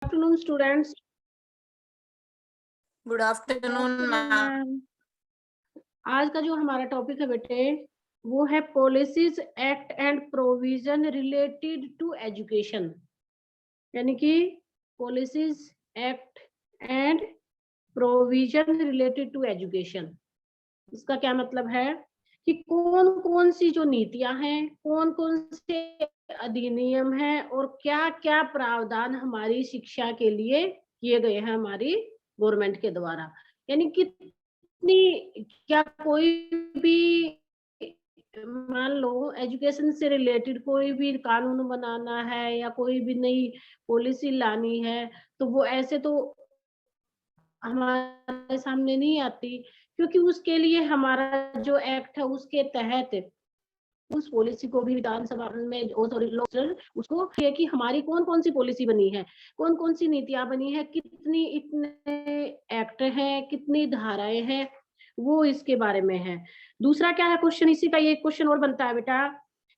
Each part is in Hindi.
Afternoon students. Good afternoon ma'am. आज का जो हमारा टॉपिक है बेटे वो है policies act and provision related to education, यानी कि policies act and provision related to education. इसका क्या मतलब है कि कौन कौन सी जो नीतियां हैं, कौन कौन से अधिनियम हैं और क्या क्या प्रावधान हमारी शिक्षा के लिए किए गए हैं हमारी गवर्नमेंट के द्वारा। यानी कितनी क्या कोई भी मान लो एजुकेशन से रिलेटेड कोई भी कानून बनाना है या कोई भी नई पॉलिसी लानी है तो वो ऐसे तो हमारे सामने नहीं आती, क्योंकि उसके लिए हमारा जो एक्ट है उसके तहत उस पॉलिसी को भी विधानसभा में उसको है कि हमारी कौन कौन सी पॉलिसी बनी है, कौन कौन सी नीतियां बनी है, कितनी इतने एक्ट हैं, कितनी धाराएं हैं, वो इसके बारे में है। दूसरा क्या है क्वेश्चन, इसी का ये क्वेश्चन और बनता है बेटा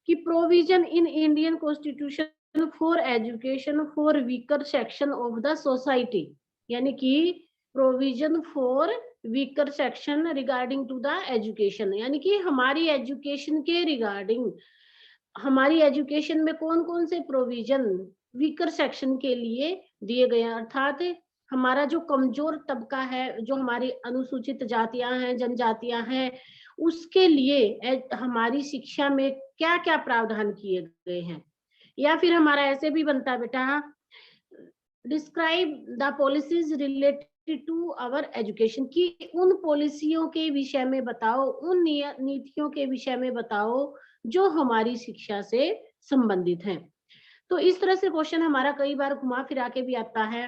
कि provision in Indian constitution for education for weaker section of the society, यानी कि provision for weaker section regarding to the education, यानी कि हमारी एजुकेशन के रिगार्डिंग हमारी एजुकेशन में कौन कौन से प्रोविजन वीकर सेक्शन के लिए दिए गए हैं, अर्थात हमारा जो कमजोर तबका है, जो हमारी अनुसूचित जातियां हैं, जनजातियां हैं, उसके लिए हमारी शिक्षा में क्या क्या प्रावधान किए गए हैं। या फिर हमारा ऐसे भी बनता है बेटा describe the policies related to our education, की उन पॉलिसियों के विषय में बताओ, उन नीतियों के विषय में बताओ जो हमारी शिक्षा से संबंधित हैं। तो इस तरह से क्वेश्चन हमारा कई बार घुमा फिरा के भी आता है।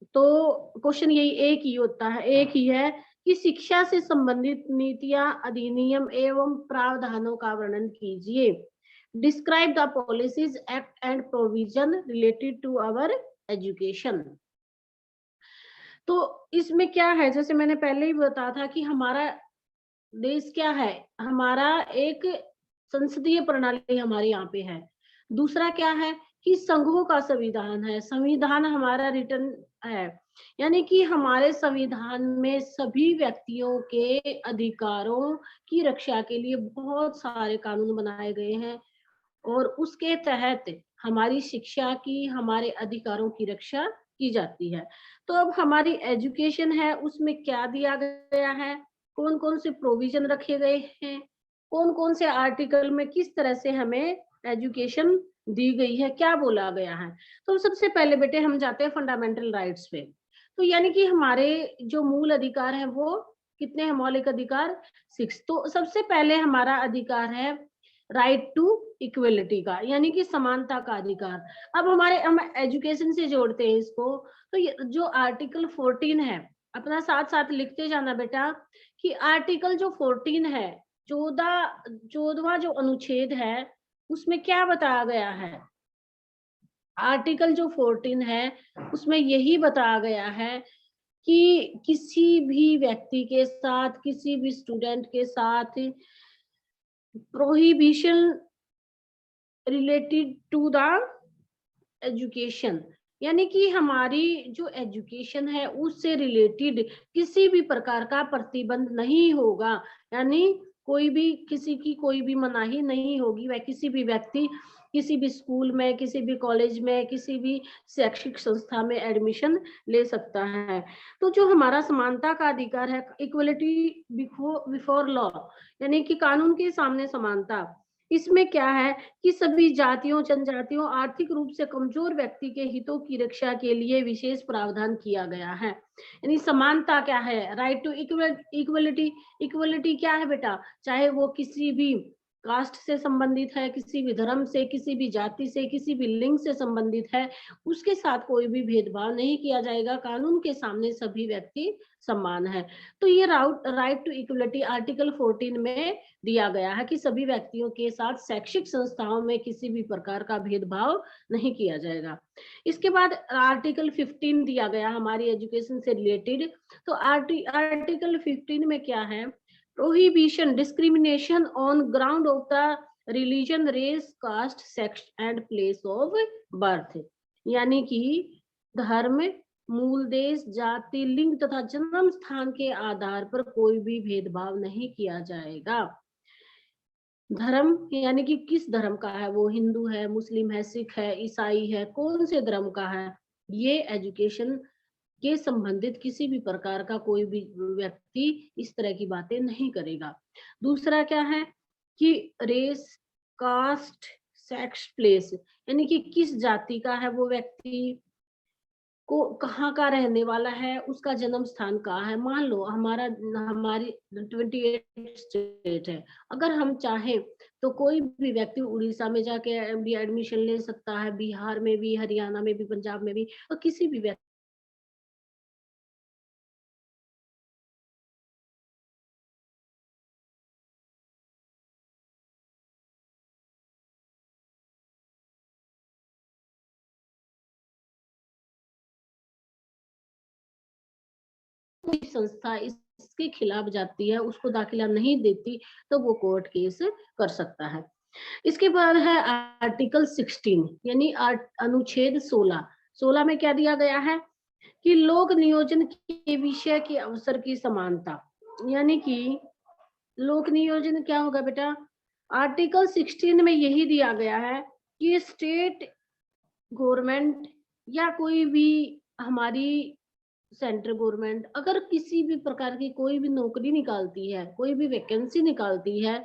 तो क्वेश्चन यही एक ही होता है, एक ही है कि शिक्षा से संबंधित नीतियां, अधिनियम एवं प्रावधानों का वर्णन कीजिए। Describe the policies act and provision related to our education. तो इसमें क्या है, जैसे मैंने पहले ही बताया था कि हमारा देश क्या है, हमारा एक संसदीय प्रणाली हमारे यहाँ पे है। दूसरा क्या है कि संघों का संविधान है, संविधान हमारा रिटर्न है, यानी कि हमारे संविधान में सभी व्यक्तियों के अधिकारों की रक्षा के लिए बहुत सारे कानून बनाए गए हैं और उसके तहत हमारी शिक्षा की, हमारे अधिकारों की रक्षा की जाती है। तो अब हमारी एजुकेशन है उसमें क्या दिया गया है, कौन कौन से प्रोविजन रखे गए हैं, कौन कौन से आर्टिकल में किस तरह से हमें एजुकेशन दी गई है, क्या बोला गया है। तो सबसे पहले बेटे हम जाते हैं फंडामेंटल राइट्स पे। तो यानी कि हमारे जो मूल अधिकार है वो कितने हैं, मौलिक अधिकार 6। तो सबसे पहले हमारा अधिकार है राइट टू इक्वलिटी का, यानी कि समानता का अधिकार। अब हम एजुकेशन से जोड़ते हैं इसको, तो ये जो आर्टिकल 14 है, अपना साथ साथ लिखते जाना बेटा कि आर्टिकल जो 14 है, 14वां जो अनुच्छेद है उसमें क्या बताया गया है। आर्टिकल जो 14 है उसमें यही बताया गया है कि किसी भी व्यक्ति के साथ, किसी भी स्टूडेंट के साथ prohibition related to the education, यानी कि हमारी जो एजुकेशन है उससे रिलेटेड किसी भी प्रकार का प्रतिबंध नहीं होगा, यानी कोई भी किसी की कोई भी मनाही नहीं होगी। वह किसी भी व्यक्ति किसी भी स्कूल में, किसी भी कॉलेज में, किसी भी शैक्षिक संस्था में एडमिशन ले सकता है। तो जो हमारा समानता का अधिकार है, इक्वलिटी बिफोर लॉ, यानी कि कानून के सामने समानता, इसमें क्या है कि सभी जातियों, जनजातियों, आर्थिक रूप से कमजोर व्यक्ति के हितों की रक्षा के लिए विशेष प्रावधान किया गया है। यानी समानता क्या है, राइट टू इक्वलिटी। इक्वलिटी क्या है बेटा, चाहे वो किसी भी कास्ट से संबंधित है, किसी भी धर्म से, किसी भी जाति से, किसी भी लिंग से संबंधित है, उसके साथ कोई भी भेदभाव नहीं किया जाएगा। कानून के सामने सभी व्यक्ति समान है। तो ये राइट टू इक्वलिटी आर्टिकल 14 में दिया गया है कि सभी व्यक्तियों के साथ शैक्षिक संस्थाओं में किसी भी प्रकार का भेदभाव नहीं किया जाएगा। इसके बाद आर्टिकल 15 दिया गया हमारी एजुकेशन से रिलेटेड। तो आर्टिकल 15 में क्या है, prohibition discrimination on ground of the religion, race, caste, sex and place of birth, यानी कि धर्म, मूल देश, जाति, लिंग तथा जन्म स्थान के आधार पर कोई भी भेदभाव नहीं किया जाएगा। धर्म यानी कि किस धर्म का है वो, हिंदू है, मुस्लिम है, सिख है, ईसाई है, कौन से धर्म का है, ये एजुकेशन के संबंधित किसी भी प्रकार का कोई भी व्यक्ति इस तरह की बातें नहीं करेगा। दूसरा क्या है कि रेस, कास्ट, सेक्स, प्लेस यानी कि किस जाति का है वो व्यक्ति, को कहाँ का रहने वाला है, उसका जन्म स्थान कहाँ है। मान लो हमारी 28 स्टेट है, अगर हम चाहें तो कोई भी व्यक्ति उड़ीसा में जाके भी एडमिशन ले सकता है, बिहार में भी, हरियाणा में भी, पंजाब में भी, और किसी भी व्यक्ति कोई संस्था इसके खिलाफ जाती है, उसको दाखिला नहीं देती, तो वो कोर्ट केस कर सकता है। इसके बाद है आर्टिकल 16 यानी अनुच्छेद 16 में क्या दिया गया है कि लोक नियोजन के विषय के अवसर की समानता, यानी कि लोक नियोजन क्या होगा बेटा, आर्टिकल 16 में यही दिया गया है कि स्टेट गवर्नमेंट या कोई भी हमारी सेंट्रल गवर्नमेंट अगर किसी भी प्रकार की कोई भी नौकरी निकालती है, कोई भी वैकेंसी निकालती है,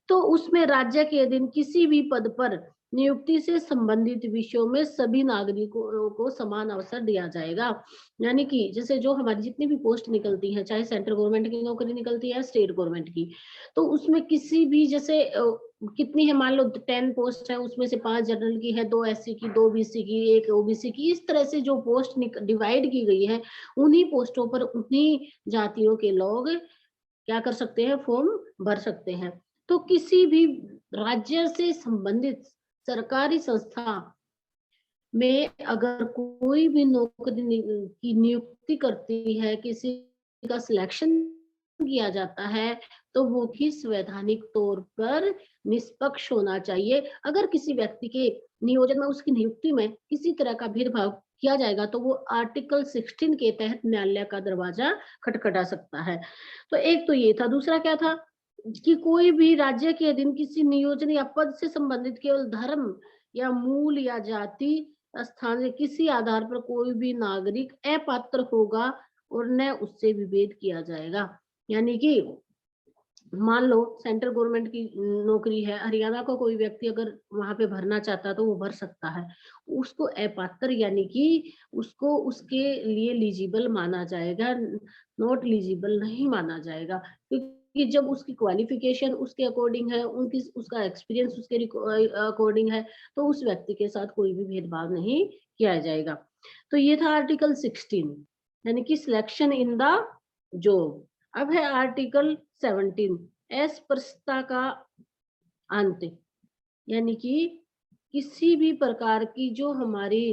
तो उसमें राज्य के अधीन किसी भी पद पर नियुक्ति से संबंधित विषयों में सभी नागरिकों को समान अवसर दिया जाएगा। यानी कि जैसे जो हमारी जितनी भी पोस्ट निकलती है, चाहे सेंट्रल गवर्नमेंट की नौकरी निकलती है, स्टेट गवर्नमेंट की, तो उसमें किसी भी जैसे कितनी है, मान लो 10 पोस्ट है, उसमें से 5 जनरल की है, 2 एससी की, 2 बीसी की, 1 ओबीसी की, इस तरह से जो पोस्ट डिवाइड की गई है, उन्हीं पोस्टों पर उन्हीं जातियों के लोग क्या कर सकते हैं, फॉर्म भर सकते हैं। तो किसी भी राज्य से संबंधित सरकारी संस्था में अगर कोई भी नौकरी की नियुक्ति करती है, किसी का सिलेक्शन किया जाता है, तो वो भी संवैधानिक तौर पर निष्पक्ष होना चाहिए। अगर किसी व्यक्ति के नियोजन में, उसकी नियुक्ति में किसी तरह का भेदभाव किया जाएगा, तो वो आर्टिकल 16 के तहत न्यायालय का दरवाजा खटखटा सकता है। तो एक तो ये था। दूसरा क्या था कि कोई भी राज्य के अधीन किसी नियोजन या पद से संबंधित केवल धर्म या मूल या जाति स्थान से किसी आधार पर कोई भी नागरिक अपात्र होगा और न उससे विभेद किया जाएगा। यानी कि मान लो सेंट्रल गवर्नमेंट की नौकरी है, हरियाणा का कोई व्यक्ति अगर वहां पे भरना चाहता है तो वो भर सकता है, उसको अपात्र यानी कि उसको उसके लिए एलिजिबल माना जाएगा, नॉट एलिजिबल नहीं माना जाएगा, क्योंकि जब उसकी क्वालिफिकेशन उसके अकॉर्डिंग है, उनकी उसका एक्सपीरियंस उसके अकॉर्डिंग है, तो उस व्यक्ति के साथ कोई भी भेदभाव नहीं किया जाएगा। तो ये था आर्टिकल 16 यानी कि सिलेक्शन इन द जॉब। अब है आर्टिकल 17 अस्पृश्यता का अंत, यानी कि किसी भी प्रकार की जो हमारी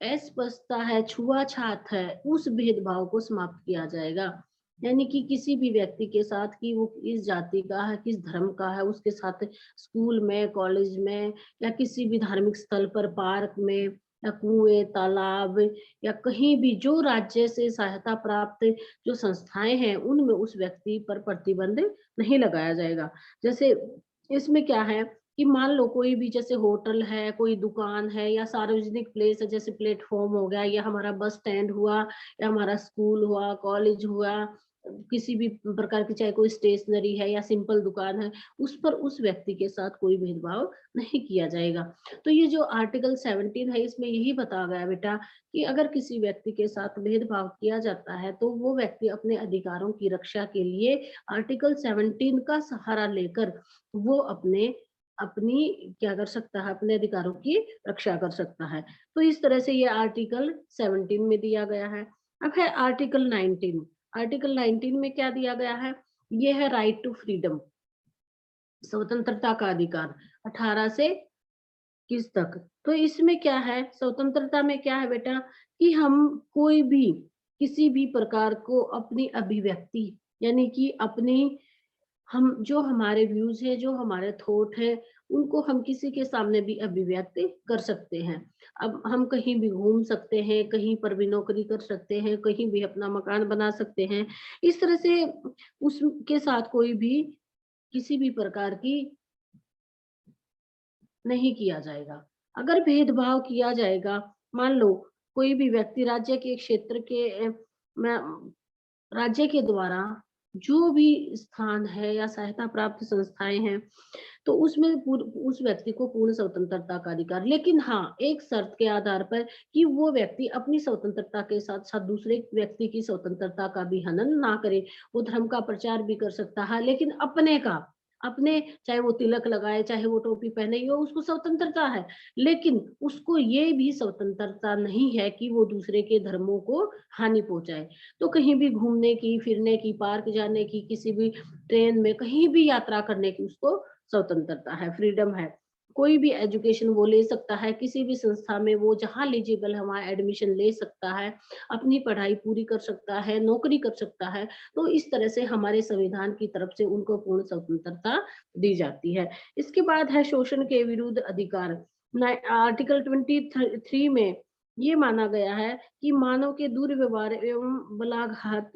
अस्पृश्यता है, छुआछात है, उस भेदभाव को समाप्त किया जाएगा। यानी कि किसी भी व्यक्ति के साथ कि वो किस जाति का है, किस धर्म का है, उसके साथ स्कूल में, कॉलेज में या किसी भी धार्मिक स्थल पर, पार्क में या कुएं, तालाब या कहीं भी जो राज्य से सहायता प्राप्त जो संस्थाएं हैं, उनमें उस व्यक्ति पर प्रतिबंध नहीं लगाया जाएगा। जैसे इसमें क्या है कि मान लो कोई भी जैसे होटल है, कोई दुकान है या सार्वजनिक प्लेस है, जैसे प्लेटफॉर्म हो गया या हमारा बस स्टैंड हुआ या हमारा स्कूल हुआ, कॉलेज हुआ, किसी भी प्रकार की चाहे कोई स्टेशनरी है या सिंपल दुकान है, उस पर उस व्यक्ति के साथ कोई भेदभाव नहीं किया जाएगा। तो ये जो आर्टिकल 17 है, इसमें यही बताया गया बेटा कि अगर किसी व्यक्ति के साथ भेदभाव किया जाता है, तो वो व्यक्ति अपने अधिकारों की रक्षा के लिए आर्टिकल 17 का सहारा लेकर वो अपनी क्या कर सकता है, अपने अधिकारों की रक्षा कर सकता है। तो इस तरह से ये आर्टिकल 17 में दिया गया है। अब है आर्टिकल 19। आर्टिकल 19 में क्या दिया गया है, ये है राइट टू फ्रीडम, स्वतंत्रता का अधिकार 18 से किस तक। तो इसमें क्या है, स्वतंत्रता में क्या है बेटा कि हम कोई भी किसी भी प्रकार को अपनी अभिव्यक्ति यानी कि अपनी हम जो हमारे व्यूज है, जो हमारे थॉट है, उनको हम किसी के सामने भी अभिव्यक्त कर सकते हैं। अब हम कहीं भी घूम सकते हैं, कहीं पर भी नौकरी कर सकते हैं, कहीं भी अपना मकान बना सकते हैं। इस तरह से उसके साथ कोई भी किसी भी प्रकार की नहीं किया जाएगा। अगर भेदभाव किया जाएगा, मान लो कोई भी व्यक्ति राज्य के क्षेत्र के में राज्य के द्वारा जो भी स्थान है या सहायता प्राप्त संस्थाएँ हैं, तो उसमें उस व्यक्ति को पूर्ण स्वतंत्रता का अधिकार, लेकिन हाँ, एक शर्त के आधार पर कि वो व्यक्ति अपनी स्वतंत्रता के साथ-साथ दूसरे व्यक्ति की स्वतंत्रता का भी हनन ना करे। वो धर्म का प्रचार भी कर सकता है, लेकिन अपने चाहे वो तिलक लगाए, चाहे वो टोपी पहने, ये उसको स्वतंत्रता है। लेकिन उसको ये भी स्वतंत्रता नहीं है कि वो दूसरे के धर्मों को हानि पहुँचाए। तो कहीं भी घूमने की, फिरने की, पार्क जाने की, किसी भी ट्रेन में कहीं भी यात्रा करने की उसको स्वतंत्रता है, फ्रीडम है। कोई भी एजुकेशन वो ले सकता है, किसी भी संस्था में वो जहाँ एलिजिबल है वहाँ एडमिशन ले सकता है, अपनी पढ़ाई पूरी कर सकता है, नौकरी कर सकता है। तो इस तरह से हमारे संविधान की तरफ से उनको पूर्ण स्वतंत्रता दी जाती है। इसके बाद है शोषण के विरुद्ध अधिकार। आर्टिकल 23 में ये माना गया है कि मानव के दुर्व्यवहार एवं बलाघात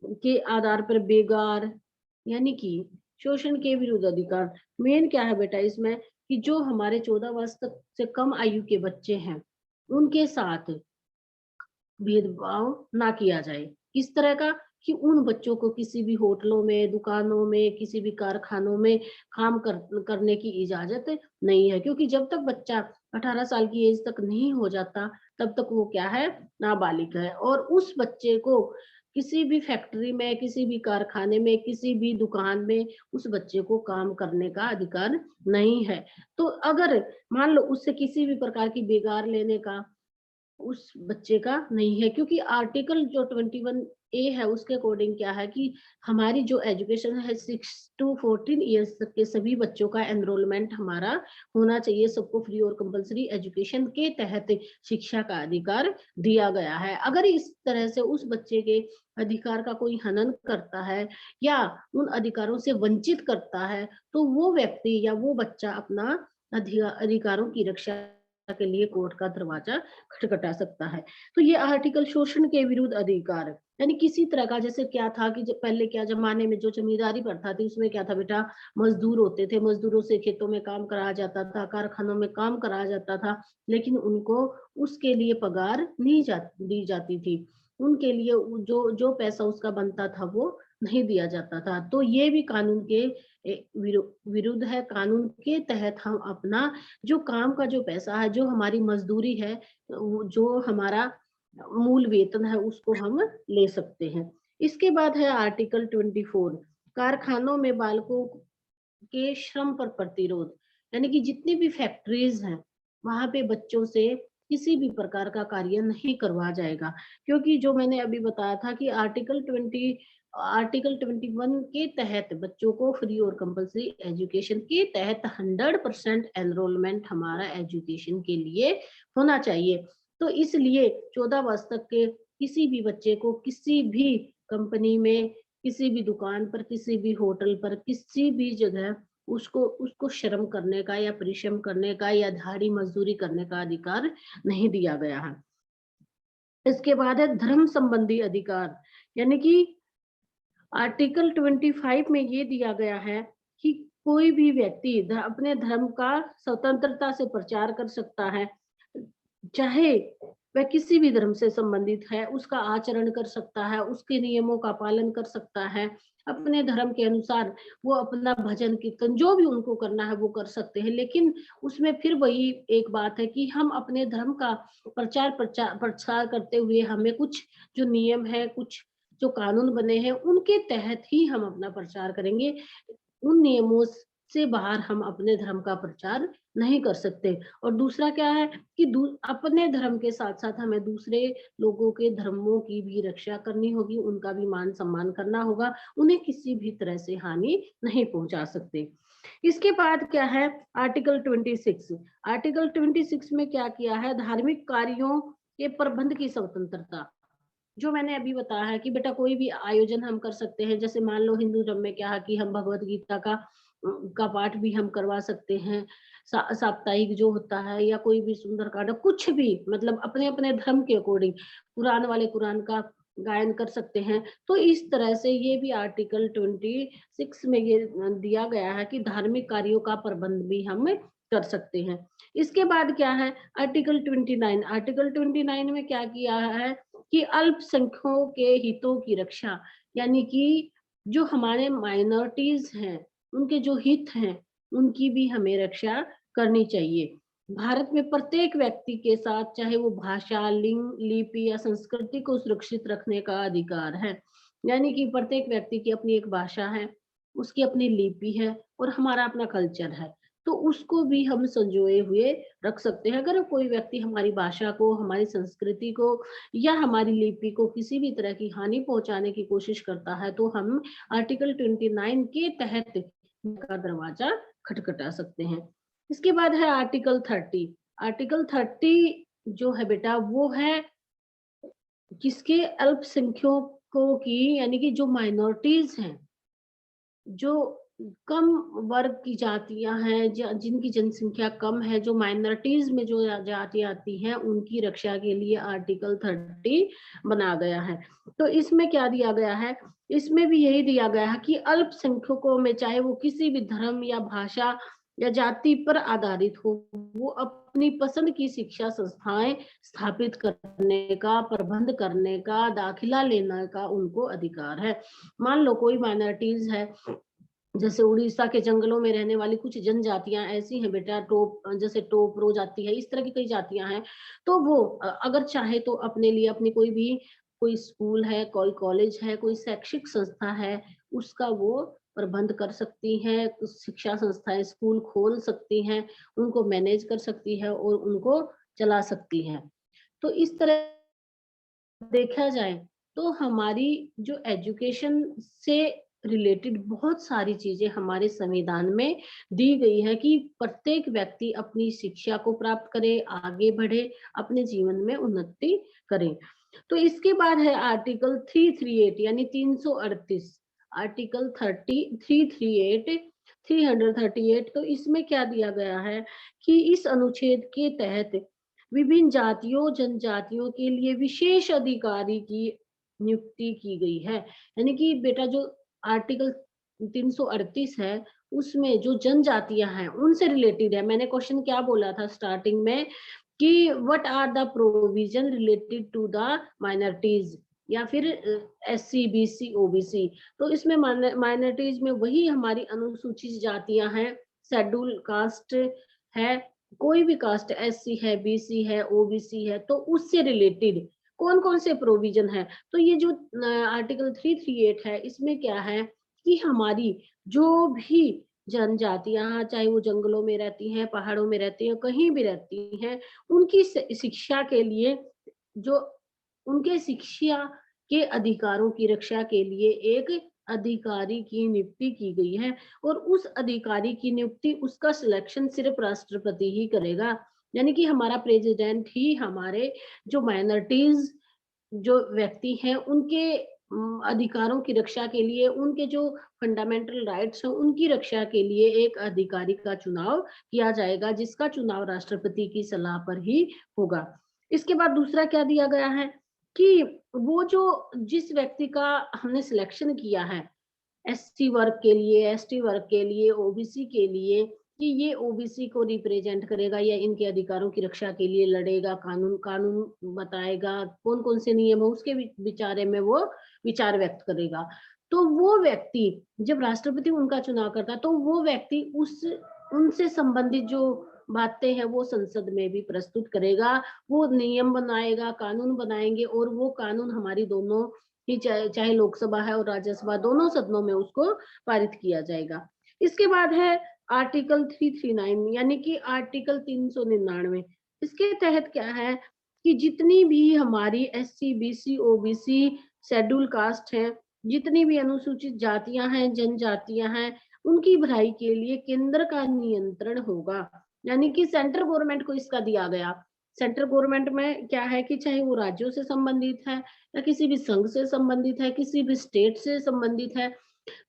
के आधार पर बेगार यानी कि शोषण के विरुद्ध अधिकार। मेन क्या है बेटा इसमें कि जो हमारे 14 वर्ष तक से कम आयु के बच्चे हैं, उनके साथ भेदभाव ना किया जाए। किस तरह का कि उन बच्चों को किसी भी होटलों में, दुकानों में, किसी भी कारखानों में काम करने की इजाज़त नहीं है, क्योंकि जब तक बच्चा 18 साल की एज तक नहीं हो जाता, तब तक वो क्या है, नाबालिग है। और उस बच्चे को किसी भी फैक्ट्री में, किसी भी कारखाने में, किसी भी दुकान में उस बच्चे को काम करने का अधिकार नहीं है। तो अगर मान लो उससे किसी भी प्रकार की बिगाड़ लेने का उस बच्चे का नहीं है, क्योंकि आर्टिकल जो 21 ए है उसके अकॉर्डिंग क्या है कि हमारी जो एजुकेशन है 6 टू 14 इयर्स तक के सभी बच्चों का एनरोलमेंट हमारा होना चाहिए, सबको फ्री और कंपल्सरी एजुकेशन के तहत शिक्षा का अधिकार दिया गया है। अगर इस तरह से उस बच्चे के अधिकार का कोई हनन करता है या उन अधिकारों से वंचित करता है, तो वो व्यक्ति या वो बच्चा अपना अधिकारों की रक्षा के लिए कोर्ट का दरवाजा खटखटा सकता है। तो ये आर्टिकल शोषण के विरुद्ध अधिकार यानी किसी तरह का, जैसे क्या था कि पहले क्या जमाने में जो जमींदारी प्रथा थी उसमें क्या था बेटा, मजदूर होते थे, मजदूरों से खेतों में काम कराया जाता था, कारखानों में काम कराया जाता था, लेकिन उनको उसके लिए पगार नहीं दी जाती थी। उनके लिए जो जो पैसा उसका बनता था वो नहीं दिया जाता था। तो ये भी कानून के विरुद्ध है। कानून के तहत हम अपना जो काम का जो पैसा है, जो हमारी मजदूरी है, जो हमारा मूल वेतन है, उसको हम ले सकते हैं। इसके बाद है आर्टिकल 24 कारखानों में बालकों के श्रम पर प्रतिरोध, यानी कि जितनी भी फैक्ट्रीज हैं वहां पे बच्चों से किसी भी प्रकार का कार्य नहीं करवाया जाएगा, क्योंकि जो मैंने अभी बताया था कि आर्टिकल 21 के तहत बच्चों को फ्री और कंपल्सरी एजुकेशन के तहत 100% एनरोलमेंट हमारा एजुकेशन के लिए होना चाहिए। तो इसलिए 14 वर्ष तक के किसी भी बच्चे को किसी भी कंपनी में, किसी भी दुकान पर, किसी भी होटल पर, किसी भी जगह उसको उसको श्रम करने का या परिश्रम करने का या दिहाड़ी मजदूरी करने का अधिकार नहीं दिया गया है। इसके बाद है धर्म संबंधी अधिकार, यानी कि आर्टिकल 25 में ये दिया गया है कि कोई भी व्यक्ति अपने धर्म का स्वतंत्रता से प्रचार कर सकता है, चाहे वह किसी भी धर्म से संबंधित है, उसका आचरण कर सकता है, उसके नियमों का पालन कर सकता है, अपने धर्म के अनुसार वो अपना भजन कीर्तन जो भी उनको करना है वो कर सकते हैं। लेकिन उसमें फिर वही एक बात है कि हम अपने धर्म का प्रचार करते हुए हमें कुछ जो नियम है, कुछ जो कानून बने हैं उनके तहत ही हम अपना प्रचार करेंगे। उन नियमों से बाहर हम अपने धर्म का प्रचार नहीं कर सकते। और दूसरा क्या है कि अपने धर्म के साथ-साथ हमें दूसरे लोगों के धर्मों की भी रक्षा करनी होगी, उनका भी मान-सम्मान करना होगा, उन्हें किसी भी तरह से हानि नहीं पहुँचा सकते। इसके बाद क्या है आर्टिकल 26। आर्टिकल 26 में क्या किया है, धार्मिक कार्यों के प्रबंध की स्वतंत्रता। जो मैंने अभी बताया है कि बेटा कोई भी आयोजन हम कर सकते हैं, जैसे मान लो हिंदू धर्म में क्या है कि हम भगवत गीता का का पाठ भी हम करवा सकते हैं, साप्ताहिक जो होता है या कोई भी सुंदरकांड, कुछ भी मतलब अपने अपने धर्म के अकॉर्डिंग कुरान वाले कुरान का गायन कर सकते हैं। तो इस तरह से ये भी आर्टिकल 26 में ये दिया गया है कि धार्मिक कार्यों का प्रबंध भी हम कर सकते हैं। इसके बाद क्या है आर्टिकल 29, आर्टिकल 29 में क्या किया है कि अल्पसंख्यकों के हितों की रक्षा, यानी कि जो हमारे माइनॉरिटीज हैं उनके जो हित हैं उनकी भी हमें रक्षा करनी चाहिए। भारत में प्रत्येक व्यक्ति के साथ चाहे वो भाषा, लिंग, लिपि या संस्कृति को सुरक्षित रखने का अधिकार है। यानी कि प्रत्येक व्यक्ति की अपनी एक भाषा है, उसकी अपनी लिपि है और हमारा अपना कल्चर है। तो उसको भी हम संजोए हुए रख सकते हैं। अगर कोई व्यक्ति हमारी भाषा को, हमारी संस्कृति को या हमारी लिपि को किसी भी तरह की हानि पहुंचाने की कोशिश करता है तो हम आर्टिकल 29 के तहत का दरवाजा खटखटा सकते हैं। इसके बाद है आर्टिकल 30। आर्टिकल 30 जो है बेटा वो है किसके, अल्पसंख्यकों की, यानी कि जो माइनॉरिटीज हैं, जो कम वर्ग की जातियां हैं, जिनकी जनसंख्या कम है, जो माइनॉरिटीज में जो जातियां आती हैं उनकी रक्षा के लिए आर्टिकल 30 बना गया है। तो इसमें क्या दिया गया है, इसमें भी यही दिया गया है कि अल्पसंख्यकों में चाहे वो किसी भी धर्म या भाषा या जाति पर आधारित हो, वो अपनी पसंद की शिक्षा संस्थाएं स्थापित करने का, प्रबंध करने का, दाखिला लेने का उनको अधिकार है। मान लो कोई माइनॉरिटीज है, जैसे उड़ीसा के जंगलों में रहने वाली कुछ जनजातियां ऐसी हैं बेटा, जैसे टोपरो जाति है, इस तरह की कई जातियां हैं। तो वो अगर चाहे तो अपने लिए अपनी कोई स्कूल है, कोई कॉलेज है, कोई शैक्षिक संस्था है, उसका वो प्रबंध कर सकती हैं, कुछ शिक्षा संस्थाएं, स्कूल खोल सकती हैं, उनको मैनेज कर सकती है और उनको चला सकती हैं। तो इस तरह देखा जाए तो हमारी जो एजुकेशन से रिलेटेड बहुत सारी चीजें हमारे संविधान में दी गई है कि प्रत्येक व्यक्ति अपनी शिक्षा को प्राप्त करे, आगे बढ़े, अपने जीवन में उन्नति करे। तो इसके बाद है आर्टिकल 338 यानी 338, आर्टिकल 338 तो इसमें क्या दिया गया है कि इस अनुच्छेद के तहत विभिन्न जातियों जनजातियों के लिए विशेष अधिकारी की नियुक्ति की गई है। यानी कि बेटा जो आर्टिकल 338 है उसमें जो जनजातियां हैं उनसे रिलेटेड है। मैंने क्वेश्चन क्या बोला था स्टार्टिंग में कि what are the provision related to the minorities या फिर SC BC OBC। तो इसमें माइनॉरिटीज में वही हमारी अनुसूचित जातियां हैं, शेड्यूल कास्ट है, कोई भी कास्ट SC है, BC है, OBC है, तो उससे रिलेटेड कौन कौन से प्रोविजन है। तो ये जो आर्टिकल 338 है इसमें क्या है कि हमारी जो भी जनजातियां चाहे वो जंगलों में रहती हैं, पहाड़ों में रहती हैं, कहीं भी रहती हैं, उनकी शिक्षा के लिए जो उनके शिक्षा के अधिकारों की रक्षा के लिए एक अधिकारी की नियुक्ति की गई है और उस अधिकारी की नियुक्ति, उसका सिलेक्शन सिर्फ राष्ट्रपति ही करेगा। यानी कि हमारा प्रेसिडेंट ही हमारे जो माइनॉरिटीज जो व्यक्ति हैं उनके अधिकारों की रक्षा के लिए, उनके जो फंडामेंटल राइट्स हैं उनकी रक्षा के लिए एक अधिकारी का चुनाव किया जाएगा, जिसका चुनाव राष्ट्रपति की सलाह पर ही होगा। इसके बाद दूसरा क्या दिया गया है कि वो जो जिस व्यक्ति का हमने सिलेक्शन किया है SC वर्ग के लिए, ST वर्ग के लिए, OBC के लिए, कि ये OBC को रिप्रेजेंट करेगा या इनके अधिकारों की रक्षा के लिए लड़ेगा, कानून बताएगा, कौन कौन से नियम है उसके विचारे में वो विचार व्यक्त करेगा। तो वो व्यक्ति जब राष्ट्रपति उनका चुनाव करता है तो वो व्यक्ति उनसे संबंधित जो बातें हैं वो संसद में भी प्रस्तुत करेगा, वो नियम बनाएगा, कानून बनाएंगे और वो कानून हमारी दोनों ही चाहे लोकसभा है और राज्यसभा दोनों सदनों में उसको पारित किया जाएगा। इसके बाद है आर्टिकल 339 यानी कि आर्टिकल 399। इसके तहत क्या है कि जितनी भी हमारी SC BC OBC schedule caste है, जितनी भी अनुसूचित जातियां हैं, जनजातियां हैं, उनकी भलाई के लिए केंद्र का नियंत्रण होगा। यानी कि सेंट्रल गवर्नमेंट को इसका दिया गया। सेंट्रल गवर्नमेंट में क्या है कि चाहे वो राज्यों से संबंधित है या किसी भी संघ से संबंधित है, किसी भी स्टेट से संबंधित है,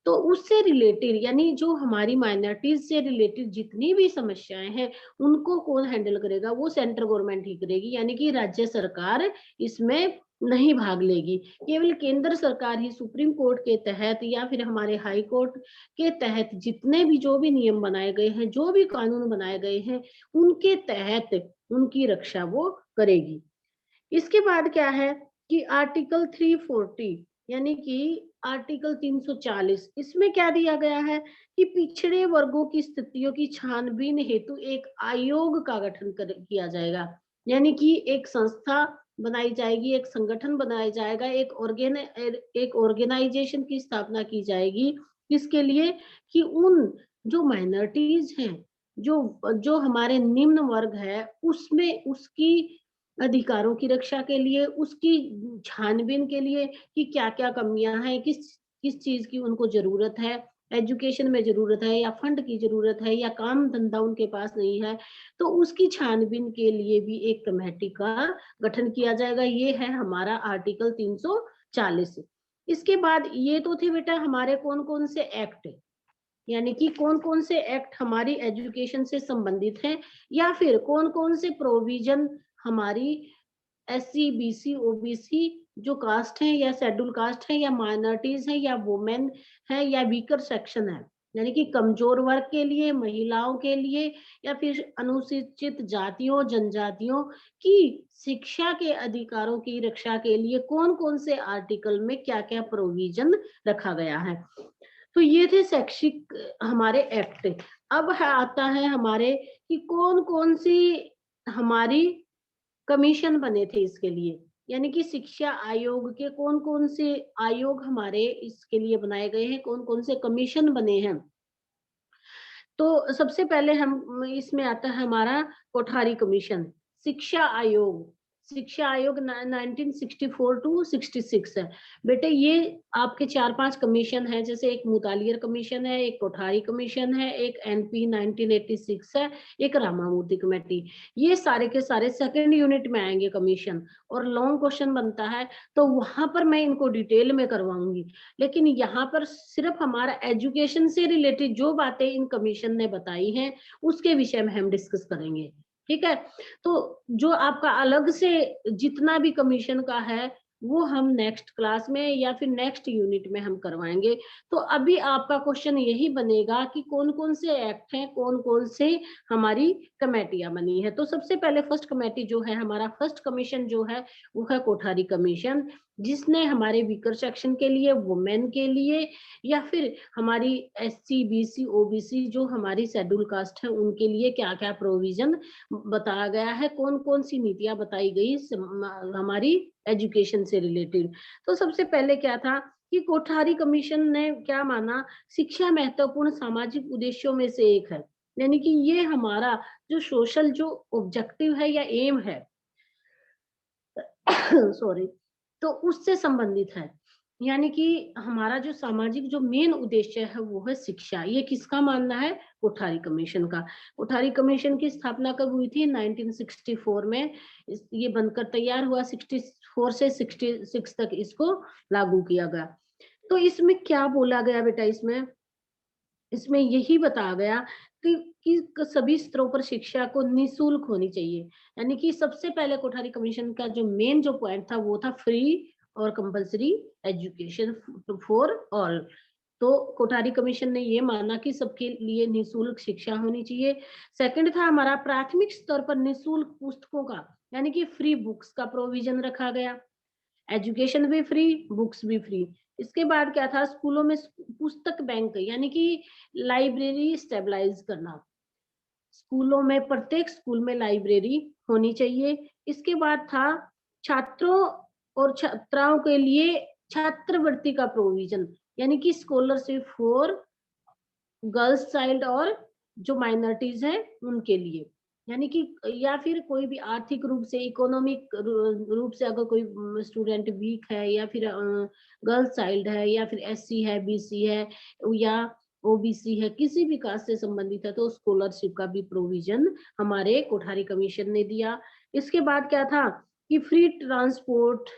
तो उससे रिलेटेड यानी जो हमारी माइनॉरिटीज से रिलेटेड जितनी भी समस्याएं हैं उनको कौन हैंडल करेगा, वो सेंट्रल गवर्नमेंट ही करेगी, यानी कि राज्य सरकार इसमें नहीं भाग लेगी। केवल केंद्र सरकार ही सुप्रीम कोर्ट के तहत या फिर हमारे हाई कोर्ट के तहत जितने भी जो भी नियम बनाए गए हैं, जो भी कानून बनाए गए हैं, उनके तहत उनकी रक्षा वो करेगी। इसके बाद क्या है कि आर्टिकल 340 यानी कि आर्टिकल 340 इसमें क्या दिया गया है कि पिछड़े वर्गों की स्थितियों की छानबीन हेतु एक आयोग का गठन किया जाएगा, यानी कि एक संस्था बनाई जाएगी, एक संगठन बनाया जाएगा, एक ऑर्गेनाइजेशन की स्थापना की जाएगी। किसके लिए? कि उन जो माइनॉरिटीज हैं, जो जो हमारे निम्न वर्ग है, उसमें उसकी अधिकारों की रक्षा के लिए, उसकी छानबीन के लिए कि क्या-क्या कमियां हैं, किस किस चीज की उनको जरूरत है, एजुकेशन में जरूरत है या फंड की जरूरत है या काम धंधा उनके पास नहीं है, तो उसकी छानबीन के लिए भी एक कमेटी का गठन किया जाएगा। ये है हमारा आर्टिकल 340। इसके बाद ये तो थे बेटा हमारे कौन कौन से एक्ट, यानी कि कौन कौन से एक्ट हमारी एजुकेशन से संबंधित हैं, या फिर कौन कौन से प्रोविजन हमारी एससी, बीसी, ओबीसी जो कास्ट है या शेड्यूल कास्ट है या माइनॉरिटीज है या वुमेन है या वीकर सेक्शन है, यानी कि कमजोर वर्ग के लिए, महिलाओं के लिए या फिर अनुसूचित जातियों, जनजातियों की शिक्षा के अधिकारों की रक्षा के लिए कौन कौन से आर्टिकल में क्या क्या प्रोविजन रखा गया है। तो ये थे शैक्षिक हमारे एक्ट। अब आता है हमारे कि कौन कौन सी हमारी कमीशन बने थे इसके लिए, यानी कि शिक्षा आयोग के कौन कौन से आयोग हमारे इसके लिए बनाए गए हैं, कौन कौन से कमीशन बने हैं। तो सबसे पहले हम इसमें आता है हमारा कोठारी कमीशन। शिक्षा आयोग, शिक्षा आयोग 1964 टू 66 है। बेटे ये आपके 4-5 कमीशन है, जैसे एक मुतालियर कमीशन है, एक कोठारी कमीशन है, एक एनपी 1986 है, एक रामामूर्ति कमेटी। ये सारे के सारे सेकंड यूनिट में आएंगे कमीशन, और लॉन्ग क्वेश्चन बनता है तो वहां पर मैं इनको डिटेल में करवाऊंगी। लेकिन यहाँ पर सिर्फ हमारा एजुकेशन से रिलेटेड जो बातें इन कमीशन ने बताई हैं उसके विषय में हम डिस्कस करेंगे, ठीक है। तो जो आपका अलग से जितना भी कमीशन का है वो हम नेक्स्ट क्लास में या फिर नेक्स्ट यूनिट में हम करवाएंगे। तो अभी आपका क्वेश्चन यही बनेगा कि कौन कौन से एक्ट हैं, कौन कौन से हमारी कमेटियां बनी है। तो सबसे पहले फर्स्ट कमेटी जो है, हमारा फर्स्ट कमीशन जो है वो है कोठारी कमीशन, जिसने हमारे वीकर सेक्शन के लिए, वुमेन के लिए या फिर हमारी एससी, बीसी, ओबीसी जो हमारी शेड्यूल कास्ट है उनके लिए क्या क्या प्रोविजन बताया गया है, कौन कौन सी नीतियां बताई गई हमारी एजुकेशन से रिलेटेड। तो सबसे पहले क्या था कि कोठारी कमीशन ने क्या माना, शिक्षा महत्वपूर्ण सामाजिक उद्देश्यों में से एक है, यानी कि ये हमारा जो सोशल जो ऑब्जेक्टिव है या एम है सॉरी, तो उससे संबंधित है। यानी कि हमारा जो सामाजिक जो मेन उद्देश्य है वो है शिक्षा। ये किसका मानना है? कोठारी कमीशन का। कोठारी कमीशन की स्थापना कब हुई थी? 1964 में। ये बनकर तैयार हुआ, 64 से 66 तक इसको लागू किया गया। तो इसमें क्या बोला गया बेटा? इसमें यही बताया गया कि सभी स्तरों पर शिक्षा को निःशुल्क होनी चाहिए। यानी कि सबसे पहले कोठारी कमीशन का जो मेन जो पॉइंट था वो था फ्री और कंपलसरी एजुकेशन फॉर ऑल। तो कोठारी कमीशन ने ये माना कि सबके लिए निःशुल्क शिक्षा होनी चाहिए। सेकंड था हमारा प्राथमिक स्तर पर निःशुल्क पुस्तकों का, यानी कि फ्री बुक्स का प्रोविजन रखा गया। एजुकेशन भी फ्री, बुक्स भी फ्री। इसके बाद क्या था? स्कूलों में पुस्तक बैंक, यानी कि लाइब्रेरी स्टेबलाइज करना। स्कूलों में, प्रत्येक स्कूल में लाइब्रेरी होनी चाहिए। इसके बाद था छात्रों और छात्राओं के लिए छात्रवृत्ति का प्रोविजन, यानी कि स्कॉलरशिप फॉर गर्ल्स चाइल्ड और जो माइनॉरिटीज हैं उनके लिए। यानी कि या फिर कोई भी आर्थिक रूप से, इकोनॉमिक रूप से अगर कोई स्टूडेंट वीक है या फिर गर्ल्स चाइल्ड है या फिर एससी है, बीसी है या ओबीसी है, किसी भी कास्ट से संबंधित है, तो स्कॉलरशिप का भी प्रोविजन हमारे कोठारी कमीशन ने दिया। इसके बाद क्या था कि फ्री ट्रांसपोर्ट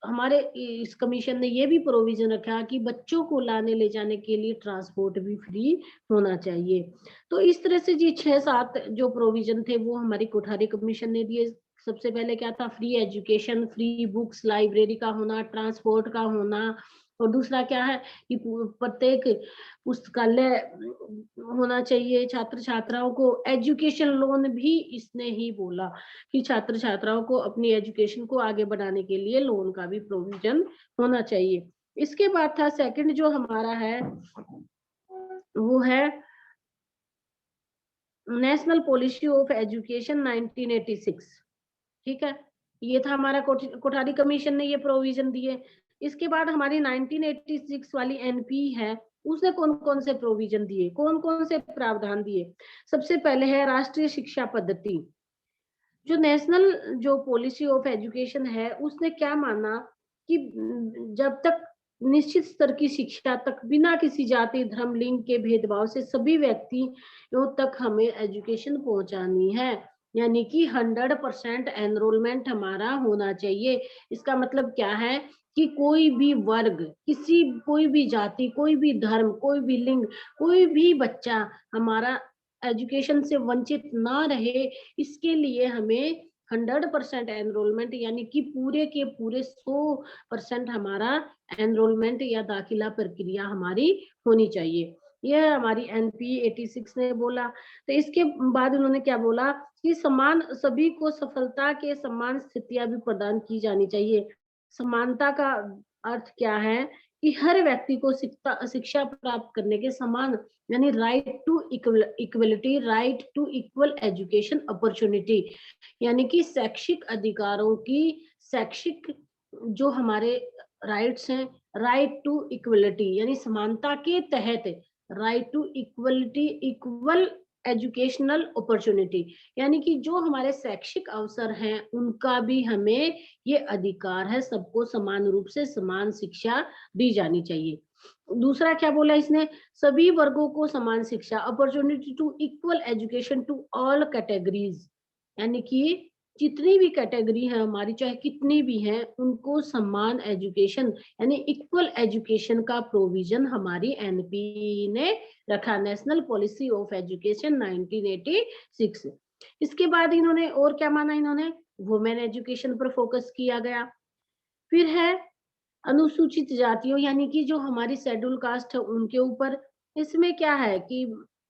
हमारे इस कमीशन ने ये भी प्रोविजन रखा कि बच्चों को लाने ले जाने के लिए ट्रांसपोर्ट भी फ्री होना चाहिए। तो इस तरह से जी 6-7 जो प्रोविजन थे वो हमारी कोठारी कमीशन ने दिए। सबसे पहले क्या था, free education, free books, library का होना, ट्रांसपोर्ट का होना, और दूसरा क्या है कि प्रत्येक पुस्तकालय होना चाहिए, छात्र छात्राओं को एजुकेशन लोन भी इसने ही बोला कि छात्र छात्राओं को अपनी एजुकेशन को आगे बढ़ाने के लिए लोन का भी प्रोविजन होना चाहिए। इसके बाद था सेकंड जो हमारा है वो है नेशनल पॉलिसी ऑफ एजुकेशन 1986। ठीक है, ये था हमारा कोठारी कमीशन ने ये प्रोविजन दिए। इसके बाद हमारी 1986 वाली एनपी है, उसने कौन कौन से प्रोविजन दिए, कौन कौन से प्रावधान दिए। सबसे पहले है राष्ट्रीय शिक्षा पद्धति। जो नेशनल जो पॉलिसी ऑफ एजुकेशन है उसने क्या माना कि जब तक निश्चित स्तर की शिक्षा तक बिना किसी जाति धर्म लिंग के भेदभाव से सभी व्यक्तियों तक हमें एजुकेशन पहुंचानी है, यानी कि 100% एनरोलमेंट हमारा होना चाहिए। इसका मतलब क्या है कि कोई भी वर्ग, कोई भी जाति, कोई भी धर्म, कोई भी लिंग, कोई भी बच्चा हमारा एजुकेशन से वंचित ना रहे, इसके लिए हमें 100% एनरोलमेंट यानी कि पूरे के पूरे 100% हमारा एनरोलमेंट या दाखिला प्रक्रिया हमारी होनी चाहिए। यह हमारी एनपी 86 ने बोला। तो इसके बाद उन्होंने क्या बोला कि सभी को सफलता के समान स्थितियां भी प्रदान की जानी चाहिए। समानता का अर्थ क्या है कि हर व्यक्ति को शिक्षा प्राप्त करने के समान, यानी right to equality, right to equal education opportunity, यानी कि शैक्षिक अधिकारों की, शैक्षिक जो हमारे राइट्स हैं, राइट टू इक्वलिटी यानी समानता के तहत, right to equality, equal educational opportunity, यानी कि जो हमारे शैक्षिक अवसर हैं उनका भी हमें ये अधिकार है, सबको समान रूप से समान शिक्षा दी जानी चाहिए। दूसरा क्या बोला इसने, सभी वर्गों को समान शिक्षा, opportunity to equal education to all categories, यानी कि जितनी भी कैटेगरी है हमारी, चाहे कितनी भी हैं, उनको समान एजुकेशन यानी इक्वल एजुकेशन का प्रोविजन हमारी एनपी ने रखा, नेशनल पॉलिसी ऑफ एजुकेशन 1986। इसके बाद इन्होंने और क्या माना, इन्होंने वुमेन एजुकेशन पर फोकस किया गया। फिर है अनुसूचित जातियों यानी कि जो हमारी शेड्यूल कास्ट है उनके ऊपर। इसमें क्या है कि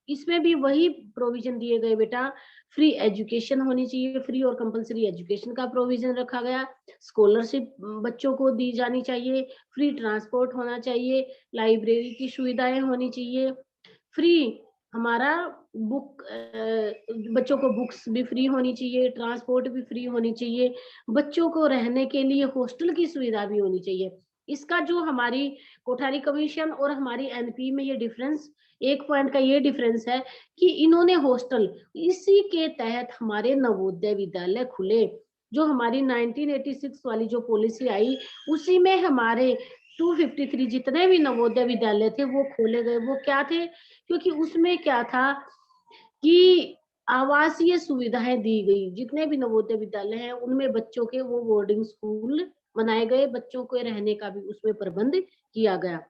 इसमें भी वही प्रोविजन दिए गए बेटा, फ्री एजुकेशन होनी चाहिए, फ्री और कंपलसरी एजुकेशन का प्रोविजन रखा गया, स्कॉलरशिप बच्चों को दी जानी चाहिए, फ्री ट्रांसपोर्ट होना चाहिए, लाइब्रेरी की सुविधाएं होनी चाहिए, फ्री हमारा बच्चों को बुक्स भी फ्री होनी चाहिए, ट्रांसपोर्ट भी फ्री होनी चाहिए, बच्चों को रहने के लिए हॉस्टल की सुविधा भी होनी चाहिए। इसका जो हमारी कोठारी कमीशन और हमारी एनपी में ये डिफरेंस, एक पॉइंट का ये डिफरेंस है कि इन्होंने हॉस्टल, इसी के तहत हमारे नवोदय विद्यालय खुले। जो हमारी 1986 वाली जो पॉलिसी आई उसी में हमारे 253 जितने भी नवोदय विद्यालय थे वो खोले गए। वो क्या थे, क्योंकि उसमें क्या था कि आवासीय सुविधाएं दी गई, जितने भी नवोदय विद्यालय हैं उनमें बच्चों के वो बोर्डिंग स्कूल बनाए गए, बच्चों के रहने का भी उसमें प्रबंध किया गया।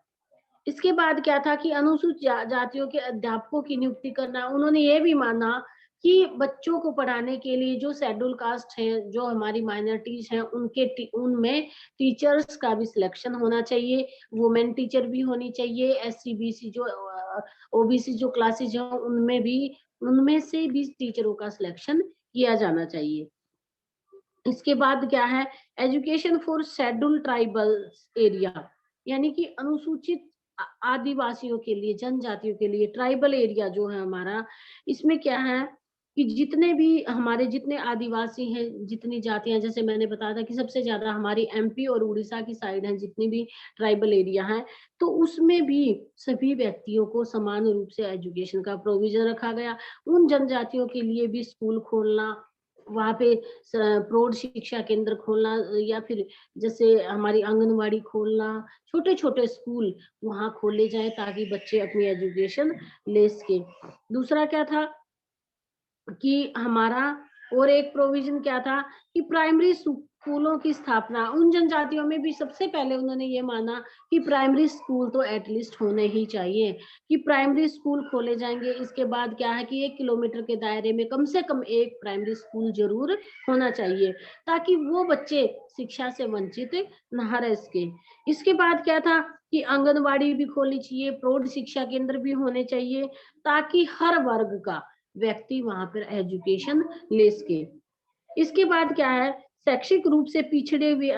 इसके बाद क्या था कि अनुसूचित जातियों के अध्यापकों की नियुक्ति करना। उन्होंने ये भी माना कि बच्चों को पढ़ाने के लिए जो शेड्यूल कास्ट हैं, जो हमारी माइनॉरिटीज हैं, उनमें टीचर्स का भी सिलेक्शन होना चाहिए, वुमेन टीचर भी होनी चाहिए, एससी बीसी जो ओबीसी जो क्लासेज हैं उनमें से भी टीचरों का सिलेक्शन किया जाना चाहिए। इसके बाद क्या है, education for schedule tribals area, यानी कि अनुसूचित आदिवासियों के लिए, जनजातियों के लिए, ट्राइबल एरिया जो है हमारा, इसमें क्या है कि जितने भी हमारे जितने आदिवासी हैं, जितनी जातियां, जैसे मैंने बताया था कि सबसे ज्यादा हमारी एमपी और उड़ीसा की साइड है जितनी भी ट्राइबल एरिया है, तो उसमें भी सभी व्यक्तियों को समान रूप से एजुकेशन का प्रोविजन रखा गया। उन जनजातियों के लिए भी स्कूल खोलना, वहाँ पे प्रौढ़ शिक्षा केंद्र खोलना, या फिर जैसे हमारी आंगनवाड़ी खोलना, छोटे छोटे स्कूल वहाँ खोले जाए ताकि बच्चे अपनी एजुकेशन ले सके। दूसरा क्या था कि हमारा और एक प्रोविजन क्या था कि प्राइमरी स्कूलों की स्थापना, उन जनजातियों में भी सबसे पहले उन्होंने ये माना कि प्राइमरी स्कूल तो एटलीस्ट होने ही चाहिए, कि प्राइमरी स्कूल खोले जाएंगे। इसके बाद क्या है कि 1 किलोमीटर के दायरे में कम से कम एक प्राइमरी स्कूल जरूर होना चाहिए, ताकि वो बच्चे शिक्षा से वंचित न रह सके। इसके बाद क्या था कि आंगनबाड़ी भी खोलनी चाहिए, प्रौढ़ शिक्षा केंद्र भी होने चाहिए, ताकि हर वर्ग का व्यक्ति वहां पर एजुकेशन ले सके। इसके बाद क्या है, शैक्षिक रूप से पिछड़े हुए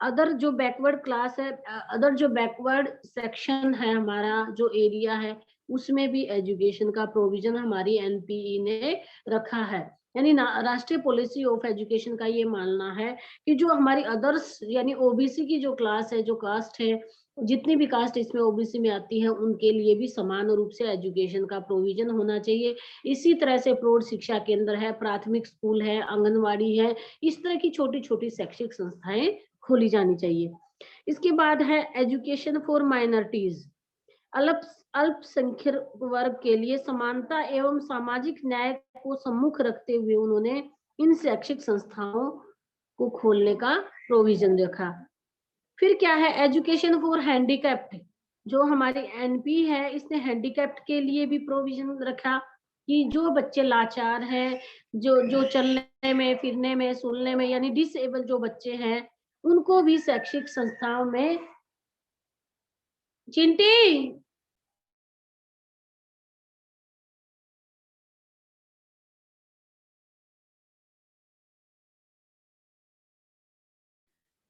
अदर जो बैकवर्ड क्लास है, अदर जो बैकवर्ड सेक्शन है, हमारा जो एरिया है, उसमें भी एजुकेशन का प्रोविजन हमारी एनपीई ने रखा है। यानी राष्ट्रीय पॉलिसी ऑफ एजुकेशन का ये मानना है कि जो हमारी अदर्स यानी ओबीसी की जो क्लास है, जो कास्ट है, जितनी भी कास्ट इसमें ओबीसी में आती है, उनके लिए भी समान रूप से एजुकेशन का प्रोविजन होना चाहिए। इसी तरह से प्रौढ़ शिक्षा केंद्र है, प्राथमिक स्कूल है, आंगनवाड़ी है, इस तरह की छोटी छोटी शैक्षिक संस्थाएं खोली जानी चाहिए। इसके बाद है एजुकेशन फॉर माइनॉरिटीज, अल्पसंख्यक वर्ग के लिए समानता एवं सामाजिक न्याय को सम्मुख रखते हुए उन्होंने इन शैक्षिक संस्थाओं को खोलने का प्रोविजन रखा। फिर क्या है, एजुकेशन फॉर हैंडीकैप्ड, जो हमारी एनपी है, इसने हैंडीकैप्ड के लिए भी प्रोविजन रखा कि जो बच्चे लाचार हैं, जो चलने में, फिरने में, सुनने में, यानी डिसेबल जो बच्चे हैं, उनको भी शैक्षिक संस्थाओं में। चिंटी,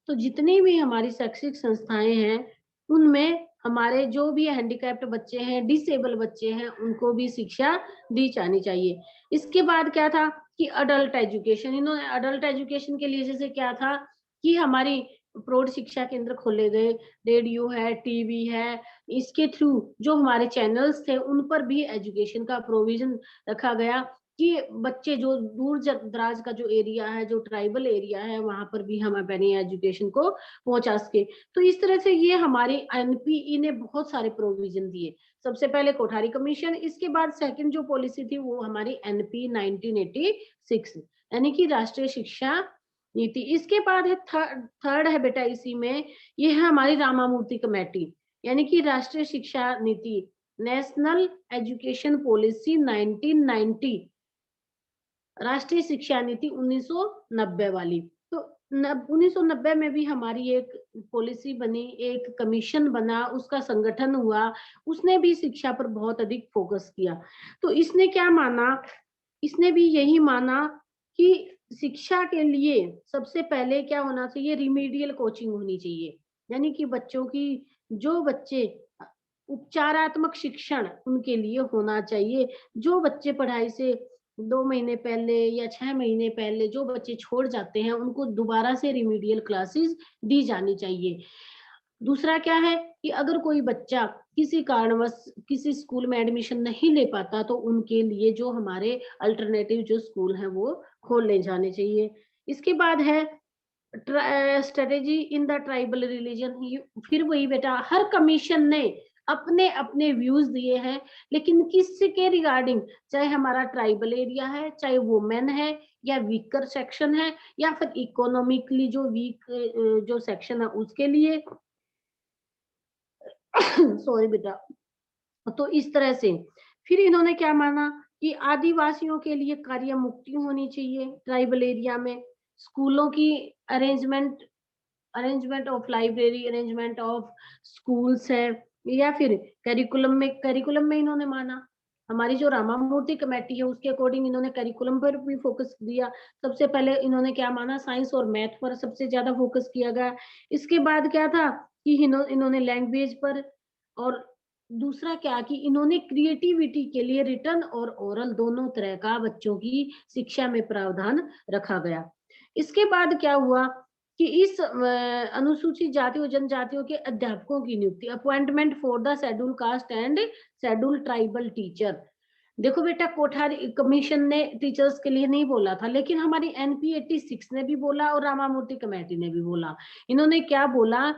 तो जितनी भी हमारी शैक्षिक संस्थाएं हैं, उनमें हमारे जो भी हैंडीकैप्ड बच्चे हैं, डिसेबल बच्चे हैं, उनको भी शिक्षा दी जानी चाहिए। इसके बाद क्या था कि अडल्ट एजुकेशन, इन्होंने अडल्ट एजुकेशन के लिए जैसे क्या था कि हमारी प्रौढ़ शिक्षा केंद्र खोले गए, रेडियो है, टीवी है, इसके थ्रू जो हमारे चैनल्स थे, उन पर भी एजुकेशन का प्रोविजन रखा गया कि बच्चे जो दूर दराज का जो एरिया है, जो ट्राइबल एरिया है, वहां पर भी हम अपनी एजुकेशन को पहुंचा सके। तो इस तरह से ये हमारी एनपीई ने बहुत सारे प्रोविजन दिए। सबसे पहले कोठारी कमीशन, इसके बाद सेकंड जो पॉलिसी थी वो हमारी एनपी 1986 यानी कि राष्ट्रीय शिक्षा नीति। इसके बाद है थर्ड है बेटा इसी में, ये है हमारी रामामूर्ति कमेटी, यानी कि राष्ट्रीय शिक्षा नीति, नेशनल एजुकेशन पॉलिसी 1990, राष्ट्रीय शिक्षा नीति 1990 वाली। तो 1990 में भी हमारी एक पॉलिसी बनी, एक कमीशन बना, उसका संगठन हुआ, उसने भी शिक्षा पर बहुत अधिक फोकस किया। तो इसने क्या माना, इसने भी यही माना कि शिक्षा के लिए सबसे पहले क्या होना चाहिए, रिमीडियल कोचिंग होनी चाहिए, यानी कि बच्चों की, जो बच्चे उपचारात्मक शिक्षण उनके लिए होना चाहिए। जो बच्चे पढ़ाई से 2 महीने पहले या 6 महीने पहले जो बच्चे छोड़ जाते हैं, उनको दोबारा से रिमीडियल क्लासेस दी जानी चाहिए। दूसरा क्या है कि अगर कोई बच्चा किसी कारणवश किसी स्कूल में एडमिशन नहीं ले पाता, तो उनके लिए जो हमारे अल्टरनेटिव जो स्कूल हैं वो खोले जाने चाहिए। इसके बाद है strategy in the tribal religion. फिर वही बेटा, हर कमीशन ने अपने अपने व्यूज दिए हैं, लेकिन किसके रिगार्डिंग, चाहे हमारा ट्राइबल एरिया है, चाहे वुमेन है, या वीकर सेक्शन है, या फिर इकोनॉमिकली जो वीक जो सेक्शन है उसके लिए सॉरी बेटा। तो इस तरह से फिर इन्होंने क्या माना कि आदिवासियों के लिए कार्य मुक्ति होनी चाहिए ट्राइबल एरिया में, स्कूलों की arrangement, arrangement of library, arrangement of schools है, या फिर करिकुलम में इन्होंने माना। हमारी जो रामामूर्ति कमेटी है उसके अकॉर्डिंग इन्होंने करिकुलम पर भी फोकस दिया। सबसे पहले इन्होंने क्या माना, साइंस और मैथ पर सबसे ज्यादा फोकस किया गया। इसके बाद क्या था कि इन्होंने लैंग्वेज पर, और दूसरा क्या कि इन्होंने क्रिएटिविटी के लिए रिटन और ओरल दोनों तरह का बच्चों की शिक्षा में प्रावधान रखा गया। इसके बाद क्या हुआ कि इस अनुसूचित जाति और जनजातियों के अध्यापकों की नियुक्ति, appointment for the schedule caste and schedule tribal teacher. देखो बेटा, कोठारी कमीशन ने टीचर्स के लिए नहीं बोला था, लेकिन हमारी एनपी 86 ने भी बोला और रामामूर्ति कमेटी ने भी बोला। इन्होंने क्या बोला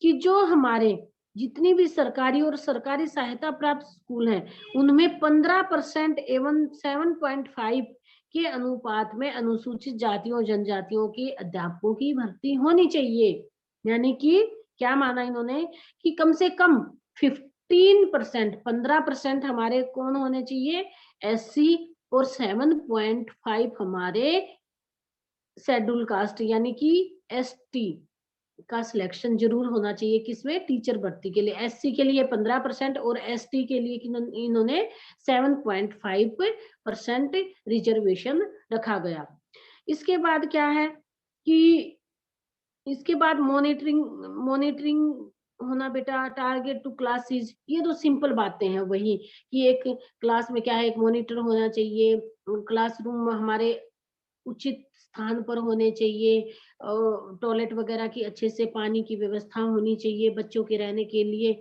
कि जो हमारे जितनी भी सरकारी और सरकारी सहायता प्राप्त स्कूल हैं, उनमें 15% एवं 7.5 के अनुपात में अनुसूचित जातियों और जनजातियों के अध्यापकों की भर्ती होनी चाहिए। यानी कि क्या माना इन्होंने कि कम से कम 15% हमारे कौन होने चाहिए, एससी, और 7.5 हमारे शेड्यूल कास्ट यानी कि एसटी का सिलेक्शन जरूर होना चाहिए। किसमें? टीचर भर्ती के लिए। एससी के लिए 15% और एसटी के लिए इन्होंने 7.5% रिजर्वेशन रखा गया। इसके बाद क्या है कि इसके बाद मॉनिटरिंग होना बेटा, टारगेट टू क्लासेस, ये तो सिंपल बातें हैं वही कि एक क्लास में क्या है, एक मॉनिटर होना चाहिए, क्लासरूम हमारे उचित स्थान पर होने चाहिए, टॉयलेट वगैरह की अच्छे से पानी की व्यवस्था होनी चाहिए, बच्चों के रहने के लिए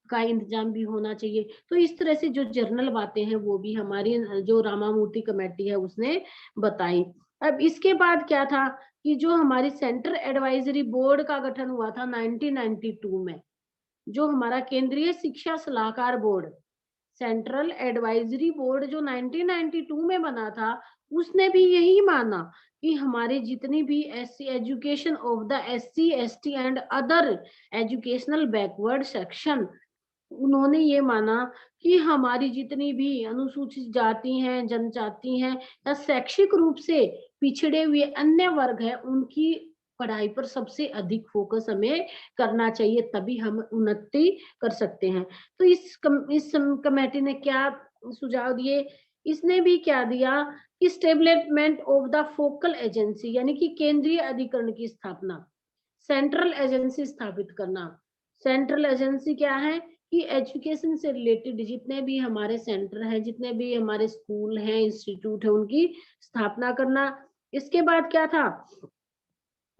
का इंतजाम भी होना चाहिए। तो इस तरह से जो जर्नल बातें हैं वो भी हमारी जो रामामूर्ति कमेटी है उसने बताई। अब इसके बाद क्या था कि जो हमारी सेंट्रल एडवाइजरी बोर्ड का गठन हुआ था 1992 में, जो हमारा केंद्रीय शिक्षा सलाहकार बोर्ड, सेंट्रल एडवाइजरी बोर्ड जो 1992 में बना था, उसने भी यही माना कि हमारे जितनी भी SC education of the SC ST and other educational backward section, उन्होंने ये माना कि हमारी जितनी भी अनुसूचित जाति हैं, जनजाति हैं या शैक्षिक रूप से पिछड़े हुए अन्य वर्ग हैं, उनकी पढ़ाई पर सबसे अधिक फोकस हमें करना चाहिए, तभी हम उन्नति कर सकते हैं। तो इस कमेटी ने क्या सुझाव दिए? इसने भी क्या दिया कि establishment of the focal agency यानी कि केंद्रीय अधिकरण की स्थापना, सेंट्रल एजेंसी स्थापित करना। सेंट्रल एजेंसी क्या है कि एजुकेशन से रिलेटेड जितने भी हमारे सेंटर हैं, जितने भी हमारे स्कूल हैं, इंस्टीट्यूट है, उनकी स्थापना करना। इसके बाद क्या था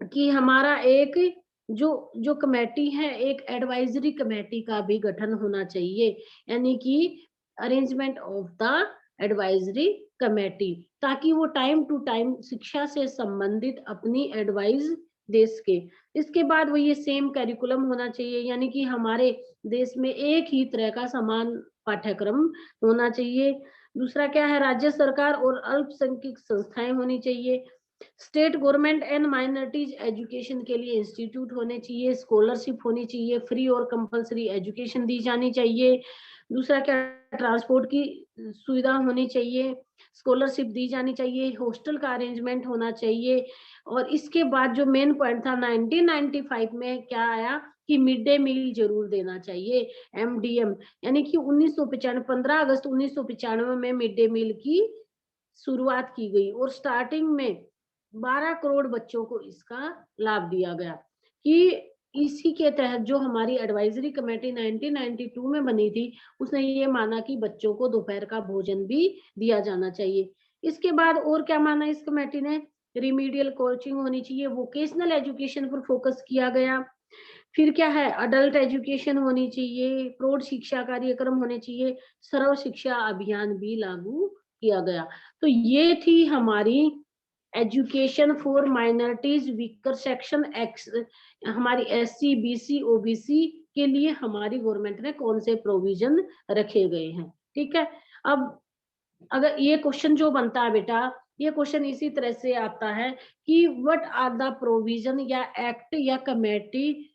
कि हमारा एक जो कमेटी है, एक एडवाइजरी कमेटी का भी गठन होना चाहिए, यानी कि arrangement of the advisory committee, ताकि वो टाइम टू टाइम शिक्षा से संबंधित अपनी एडवाइस दे सके। इसके बाद वो ये सेम करिकुलम होना चाहिए, यानी कि हमारे देश में एक ही तरह का समान पाठ्यक्रम होना चाहिए। दूसरा क्या है, राज्य सरकार और अल्पसंख्यक संस्थाएं होनी चाहिए। State government and minorities education के लिए इंस्टीट्यूट होने चाहिए, स्कॉलरशिप होनी चाहिए, फ्री और कंपलसरी एजुकेशन दी जानी चाहिए। दूसरा क्या, ट्रांसपोर्ट की सुविधा होनी चाहिए, स्कॉलरशिप दी जानी चाहिए, हॉस्टल का अरेंजमेंट होना चाहिए। और इसके बाद जो मेन पॉइंट था 1995 में क्या आया कि मिड डे मील जरूर देना चाहिए, एमडीएम, यानी कि 1995 15 अगस्त 1995 में मिड डे मील की शुरुआत की गई और स्टार्टिंग में 12 करोड़ बच्चों को इसका लाभ दिया गया। कि इसी के तहत जो हमारी एडवाइजरी कमेटी 1992 में बनी थी, उसने ये माना कि बच्चों को दोपहर का भोजन भी दिया जाना चाहिए। इसके बाद और क्या माना इस कमेटी ने? रिमीडियल कोचिंग होनी चाहिए, वोकेशनल एजुकेशन पर फोकस किया गया। फिर क्या है, अडल्ट एजुकेशन होनी चाहिए, प्रौढ़ शिक्षा कार्यक्रम होने चाहिए, सर्व शिक्षा अभियान भी लागू किया गया। तो ये थी हमारी education for minorities weaker section x, हमारी एससी बीसी ओबीसी के लिए हमारी गवर्नमेंट ने कौन से प्रोविजन रखे गए हैं। ठीक है, अब अगर ये क्वेश्चन जो बनता है बेटा, ये क्वेश्चन इसी तरह से आता है कि व्हाट आर द प्रोविजन या एक्ट या कमेटी,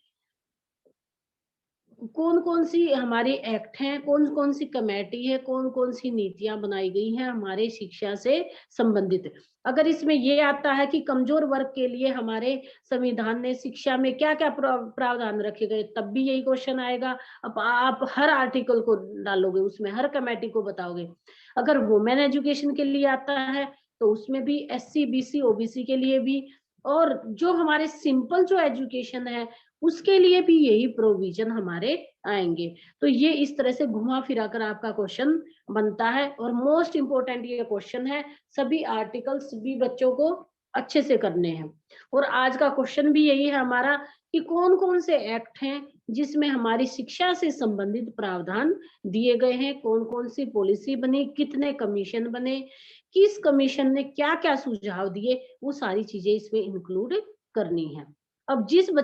कौन कौन सी हमारी एक्ट हैं, कौन कौन सी कमेटी है, कौन कौन सी नीतियां बनाई गई हैं हमारे शिक्षा से संबंधित। अगर इसमें ये आता है कि कमजोर वर्ग के लिए हमारे संविधान ने शिक्षा में क्या क्या प्रावधान रखे गए, तब भी यही क्वेश्चन आएगा। अब आप हर आर्टिकल को डालोगे उसमें, हर कमेटी को बताओगे। अगर वुमेन एजुकेशन के लिए आता है तो उसमें भी एससी बीसी ओबीसी के लिए भी, और जो हमारे सिंपल जो एजुकेशन है उसके लिए भी यही प्रोविजन हमारे आएंगे। तो ये इस तरह से घुमा फिरा कर आपका क्वेश्चन बनता है और मोस्ट इंपोर्टेंट ये क्वेश्चन है, सभी आर्टिकल्स भी बच्चों को अच्छे से करने हैं। और आज का क्वेश्चन भी यही है हमारा कि कौन कौन से एक्ट हैं जिसमें हमारी शिक्षा से संबंधित प्रावधान दिए गए हैं, कौन कौन सी पॉलिसी बनी, कितने कमीशन बने, किस कमीशन ने क्या क्या सुझाव दिए, वो सारी चीजें इसमें इंक्लूड करनी है। अब जिस बच्चे